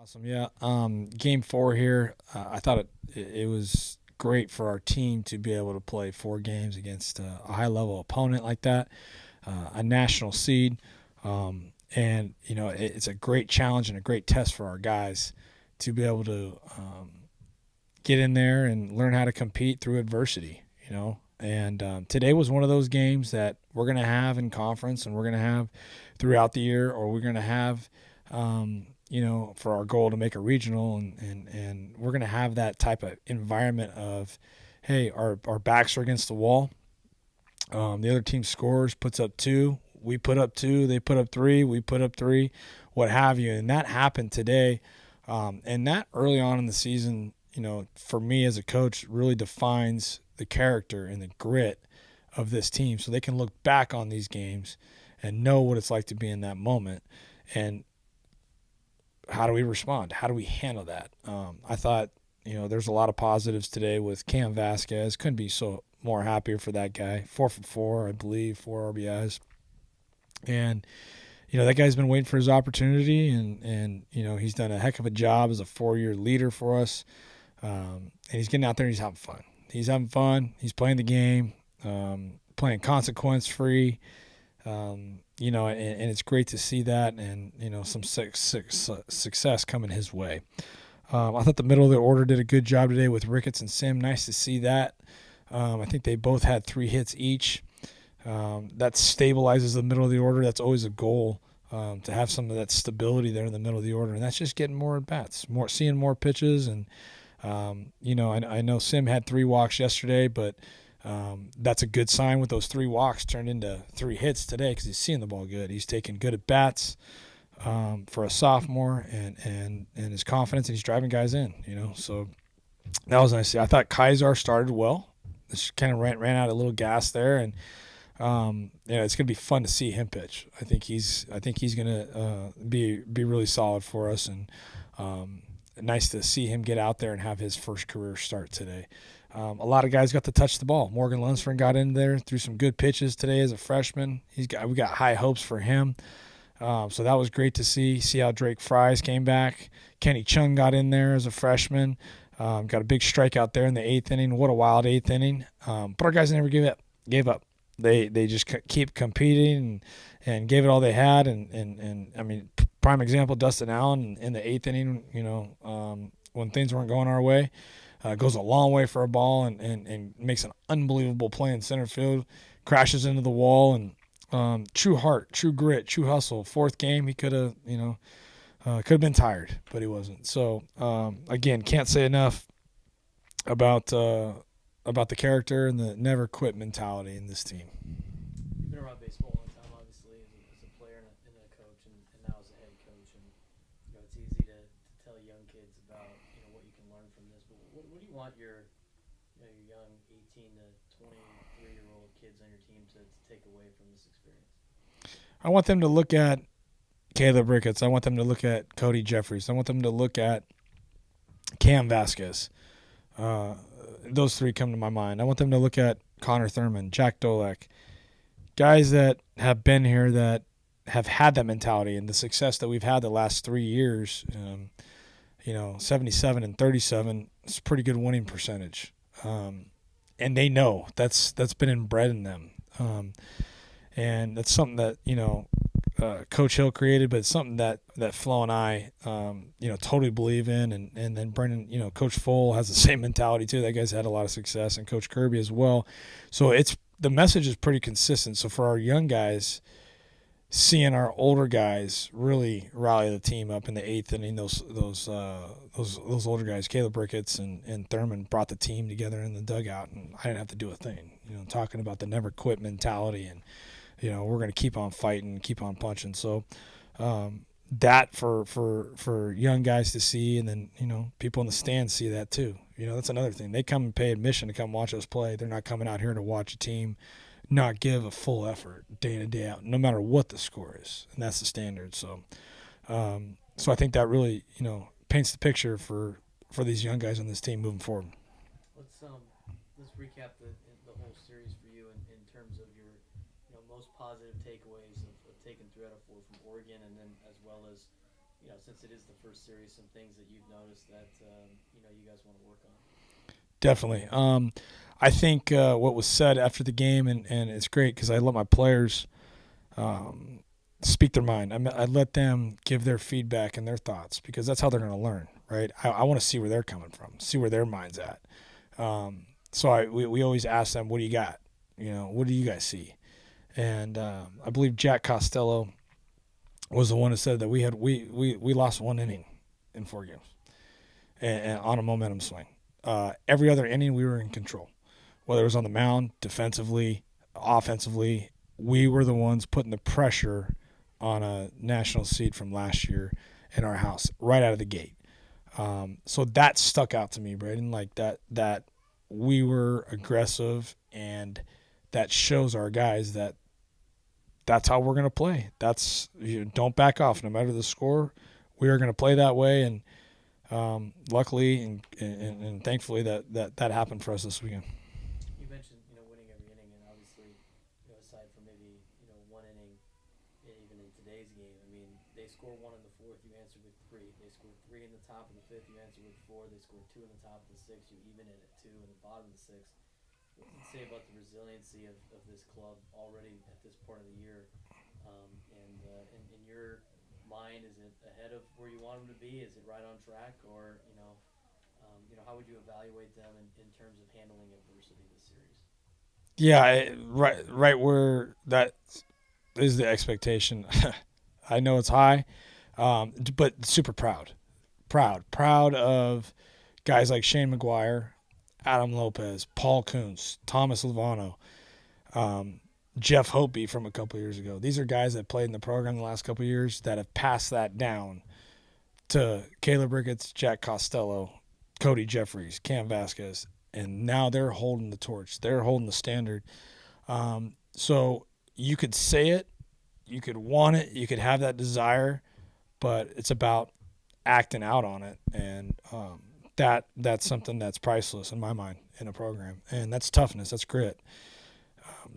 Awesome. Yeah. Game four here. I thought it was great for our team to be able to play four games against a high level opponent like that, a national seed, and it's a great challenge and a great test for our guys to be able to get in there and learn how to compete through adversity. And today was one of those games that we're going to have in conference and we're going to have throughout the year, or we're going to have for our goal to make a regional, and we're going to have that type of environment of, hey, our backs are against the wall. The other team scores, puts up two, we put up two, they put up three, we put up three, what have you. And that happened today. And that early on in the season, for me as a coach, really defines the character and the grit of this team so they can look back on these games and know what it's like to be in that moment. And how do we respond? How do we handle that? I thought, there's a lot of positives today with Cam Vasquez. Couldn't be so more happier for that guy. 4 for 4, I believe, 4 RBIs. And, that guy's been waiting for his opportunity, and he's done a heck of a job as a 4-year leader for us. And he's getting out there and he's having fun. He's having fun. He's playing the game, playing consequence-free. And it's great to see that, and some success coming his way. I thought the middle of the order did a good job today with Ricketts and Sim. Nice to see that. I think they both had 3 hits each. That stabilizes the middle of the order. That's always a goal, to have some of that stability there in the middle of the order, and that's just getting more at bats, seeing more pitches, and I know Sim had 3 walks yesterday, but that's a good sign with those 3 walks turned into 3 hits today because he's seeing the ball good. He's taking good at bats for a sophomore, and his confidence, and he's driving guys in. So that was nice to see. I thought Kaiser started well. Just kind of ran out a little gas there, and it's gonna be fun to see him pitch. I think he's gonna be really solid for us, and nice to see him get out there and have his first career start today. A lot of guys got to touch the ball. Morgan Lunsford got in there, threw some good pitches today as a freshman. We got high hopes for him. So that was great to see. See how Drake Fries came back. Kenny Chung got in there as a freshman. Got a big strikeout there in the 8th inning. What a wild 8th inning. But our guys never gave up. They just keep competing and gave it all they had. And I mean, prime example, Dustin Allen in the 8th inning, when things weren't going our way. Goes a long way for a ball and makes an unbelievable play in center field, crashes into the wall, and true heart, true grit, true hustle. 4th game, he could have been tired, but he wasn't. So again, can't say enough about the character and the never quit mentality in this team. You've been around baseball a long time, obviously, as a player and a coach, and now as a head coach. And it's easy to tell young kids about what you can learn from this. But what do you want your young 18 to 23-year-old kids on your team to take away from this experience? I want them to look at Caleb Ricketts. I want them to look at Cody Jeffries. I want them to look at Cam Vasquez. Those 3 come to my mind. I want them to look at Connor Thurman, Jack Dolek, guys that have been here that have had that mentality and the success that we've had the last 3 years. 77 and 37 is a pretty good winning percentage, and they know that's been inbred in them, and that's something that Coach Hill created, but it's something that Flo and I, totally believe in. And then Brendan, Coach Full has the same mentality too. That guy's had a lot of success, and Coach Kirby as well. So the message is pretty consistent. So for our young guys, seeing our older guys really rally the team up in the 8th inning, those older guys, Caleb Ricketts and Thurman, brought the team together in the dugout, and I didn't have to do a thing. Talking about the never quit mentality, and we're going to keep on fighting, keep on punching. So that for young guys to see, and then people in the stands see that too. That's another thing. They come and pay admission to come watch us play. They're not coming out here to watch a team not give a full effort day in and day out, no matter what the score is, and that's the standard. So I think that really paints the picture for these young guys on this team moving forward. Let's recap the whole series for you in terms of your most positive takeaways of taking 3 out of 4 from Oregon, and then as well as since it is the first series, some things that you've noticed that you guys want to work on. Definitely. I think what was said after the game, and it's great because I let my players um, speak their mind. I let them give their feedback and their thoughts because that's how they're going to learn, right? I want to see where they're coming from, see where their mind's at. So we always ask them, what do you got? What do you guys see? And I believe Jack Costello was the one who said that we lost one inning in 4 games and on a momentum swing. Every other inning we were in control, whether it was on the mound, defensively, offensively. We were the ones putting the pressure on a national seed from last year in our house right out of the gate. So that stuck out to me, Braden. Like that we were aggressive, and that shows our guys that that's how we're going to play. Don't back off no matter the score. We are going to play that way, and luckily and thankfully that happened for us this weekend. You mentioned winning every inning, and obviously aside from maybe one inning, even in today's game, I mean they score one in the fourth, you answer with three. They scored three in the top of the fifth, you answer with four. They scored two in the top of the sixth, you even it at two in the bottom of the sixth. What does it say about the resiliency of this club already at this part of the year? And in your mind, is it ahead of where you want them to be? Is it right on track, or how would you evaluate them in terms of handling adversity this series? Yeah, right where that is the expectation. I know it's high, but super proud of guys like Shane McGuire, Adam Lopez, Paul Kuntz, Thomas Lovano, Jeff Hopey from a couple years ago. These are guys that played in the program the last couple years that have passed that down to Caleb Ricketts, Jack Costello, Cody Jeffries, Cam Vasquez, and now they're holding the torch. They're holding the standard. So you could say it, you could want it, you could have that desire, but it's about acting out on it, and that's something that's priceless in my mind in a program, and that's toughness, that's grit.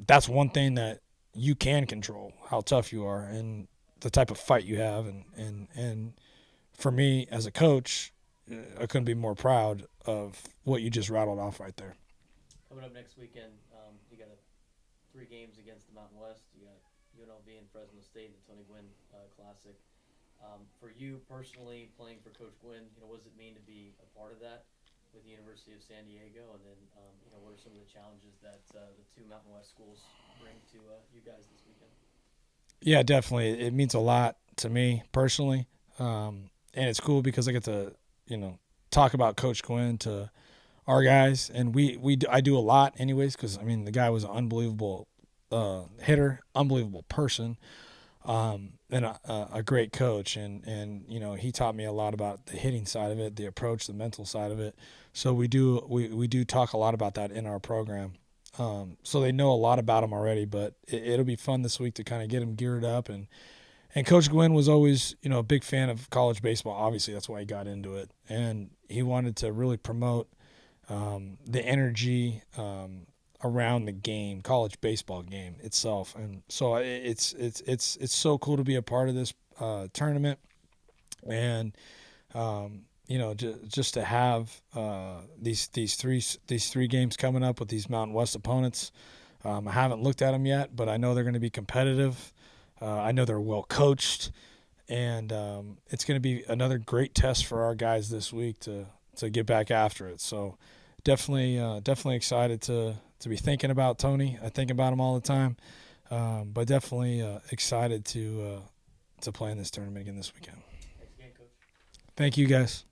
That's one thing that you can control, how tough you are and the type of fight you have, and for me as a coach, I couldn't be more proud of what you just rattled off right there. Coming up next weekend, you got three games against the Mountain West. You got UNLV and Fresno State and Tony Gwynn Classic. For you personally, playing for Coach Gwynn, what does it mean to be a part of that with the University of San Diego? And then, what are some of the challenges that the two Mountain West schools bring to you guys this weekend? Yeah, definitely. It means a lot to me personally, and it's cool because I get to talk about Coach Quinn to our guys, and I do a lot anyways because I mean the guy was an unbelievable hitter, unbelievable person, and a great coach, and he taught me a lot about the hitting side of it, the approach, the mental side of it. So we do talk a lot about that in our program. So they know a lot about him already, but it'll be fun this week to kind of get him geared up. And Coach Gwynn was always, a big fan of college baseball. Obviously, that's why he got into it, and he wanted to really promote the energy around the game, college baseball game itself. And so it's so cool to be a part of this tournament, and just to have these three games coming up with these Mountain West opponents. I haven't looked at them yet, but I know they're going to be competitive. I know they're well coached, and it's going to be another great test for our guys this week to get back after it. So definitely excited to be thinking about Tony. I think about him all the time, but definitely excited to play in this tournament again this weekend. Thanks again, Coach. Thank you, guys.